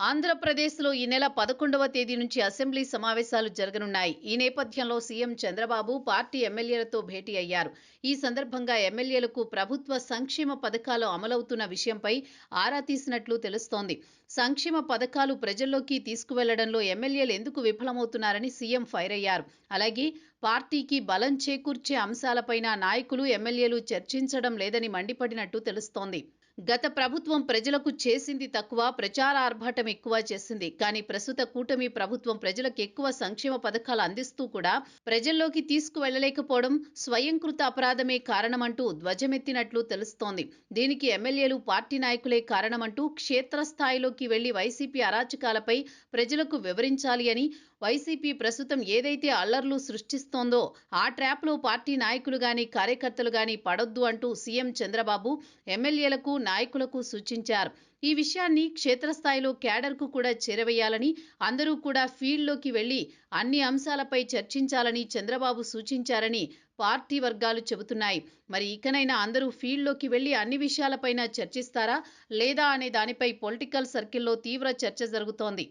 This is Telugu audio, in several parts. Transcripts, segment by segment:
ఆంధ్రప్రదేశ్లో ఈ నెల 11వ తేదీ నుంచి అసెంబ్లీ సమావేశాలు జరగనున్నాయి. ఈ నేపథ్యంలో సీఎం చంద్రబాబు పార్టీ ఎమ్మెల్యేలతో భేటీ అయ్యారు. ఈ సందర్భంగా ఎమ్మెల్యేలకు ప్రభుత్వ సంక్షేమ పథకాలు అమలవుతున్న విషయంపై ఆరా తీసినట్లు తెలుస్తోంది. సంక్షేమ పథకాలు ప్రజల్లోకి తీసుకువెళ్లడంలో ఎమ్మెల్యేలు ఎందుకు విఫలమవుతున్నారని సీఎం ఫైర్ అయ్యారు. అలాగే పార్టీకి బలం చేకూర్చే అంశాలపైన నాయకులు, ఎమ్మెల్యేలు చర్చించడం లేదని మండిపడినట్టు తెలుస్తోంది. గత ప్రభుత్వం ప్రజలకు చేసింది తక్కువ, ప్రచార ఆర్భాటం ఎక్కువ చేసింది. కానీ ప్రస్తుత కూటమి ప్రభుత్వం ప్రజలకు ఎక్కువ సంక్షేమ పథకాలు అందిస్తూ కూడా ప్రజల్లోకి తీసుకువెళ్లలేకపోవడం స్వయంకృత అపరాధమే కారణమంటూ ధ్వజమెత్తినట్లు తెలుస్తోంది. దీనికి ఎమ్మెల్యేలు, పార్టీ నాయకులే కారణమంటూ క్షేత్రస్థాయిలోకి వెళ్లి వైసీపీ అరాచకాలపై ప్రజలకు వివరించాలి అని, వైసీపీ ప్రస్తుతం ఏదైతే అల్లర్లు సృష్టిస్తోందో ఆ ట్రాప్లో పార్టీ నాయకులు గాని, కార్యకర్తలు గాని పడొద్దు అంటూ సీఎం చంద్రబాబు ఎమ్మెల్యేలకు, నాయకులకు సూచించారు. ఈ విషయాన్ని క్షేత్రస్థాయిలో క్యాడర్కు కూడా చేరవేయాలని, అందరూ కూడా ఫీల్డ్లోకి వెళ్లి అన్ని అంశాలపై చర్చించాలని చంద్రబాబు సూచించారని పార్టీ వర్గాలు చెబుతున్నాయి. మరి ఇకనైనా అందరూ ఫీల్డ్లోకి వెళ్లి అన్ని విషయాలపైన చర్చిస్తారా లేదా అనే దానిపై పొలిటికల్ సర్కిల్లో తీవ్ర చర్చ జరుగుతోంది.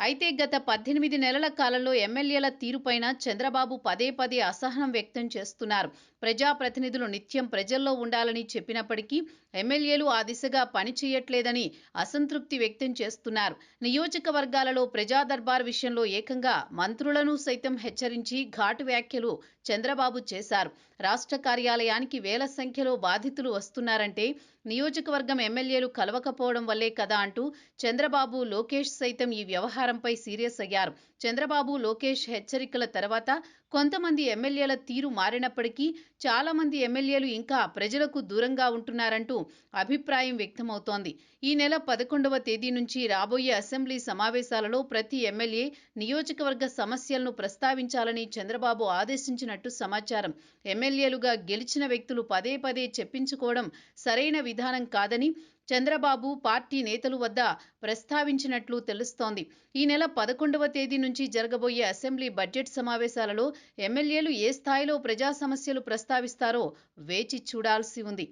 అయితే గత 18 నెలల కాలంలో ఎమ్మెల్యేల తీరుపైన చంద్రబాబు పదే పదే అసహనం వ్యక్తం చేస్తున్నారు. ప్రజాప్రతినిధులు నిత్యం ప్రజల్లో ఉండాలని చెప్పినప్పటికీ ఎమ్మెల్యేలు ఆ దిశగా పనిచేయట్లేదని అసంతృప్తి వ్యక్తం చేస్తున్నారు. నియోజకవర్గాలలో ప్రజా దర్బార్ విషయంలో ఏకంగా మంత్రులను సైతం హెచ్చరించి ఘాటు వ్యాఖ్యలు చంద్రబాబు చేశారు. రాష్ట్ర కార్యాలయానికి వేల సంఖ్యలో బాధితులు వస్తున్నారంటే నియోజకవర్గం ఎమ్మెల్యేలు కలవకపోవడం వల్లే కదా అంటూ చంద్రబాబు, లోకేష్ సైతం ఈ వ్యవహారంపై సీరియస్ అయ్యారు. చంద్రబాబు, లోకేష్ హెచ్చరికల తర్వాత కొంతమంది ఎమ్మెల్యేల తీరు మారినప్పటికీ చాలా మంది ఎమ్మెల్యేలు ఇంకా ప్రజలకు దూరంగా ఉంటున్నారంటూ అభిప్రాయం వ్యక్తమవుతోంది. ఈ నెల 11వ తేదీ నుంచి రాబోయే అసెంబ్లీ సమావేశాలలో ప్రతి ఎమ్మెల్యే నియోజకవర్గ సమస్యలను ప్రస్తావించాలని చంద్రబాబు ఆదేశించినట్టు సమాచారం. ఎమ్మెల్యేలుగా గెలిచిన వ్యక్తులు పదే పదే చెప్పించుకోవడం సరైన విధానం కాదని చంద్రబాబు పార్టీ నేతలు వద్ద ప్రస్తావించినట్లు తెలుస్తోంది. ఈ నెల 11వ తేదీ నుంచి జరగబోయే అసెంబ్లీ బడ్జెట్ సమావేశాలలో ఎమ్మెల్యేలు ఏ స్థాయిలో ప్రజా సమస్యలు ప్రస్తావిస్తారో వేచి చూడాల్సి ఉంది.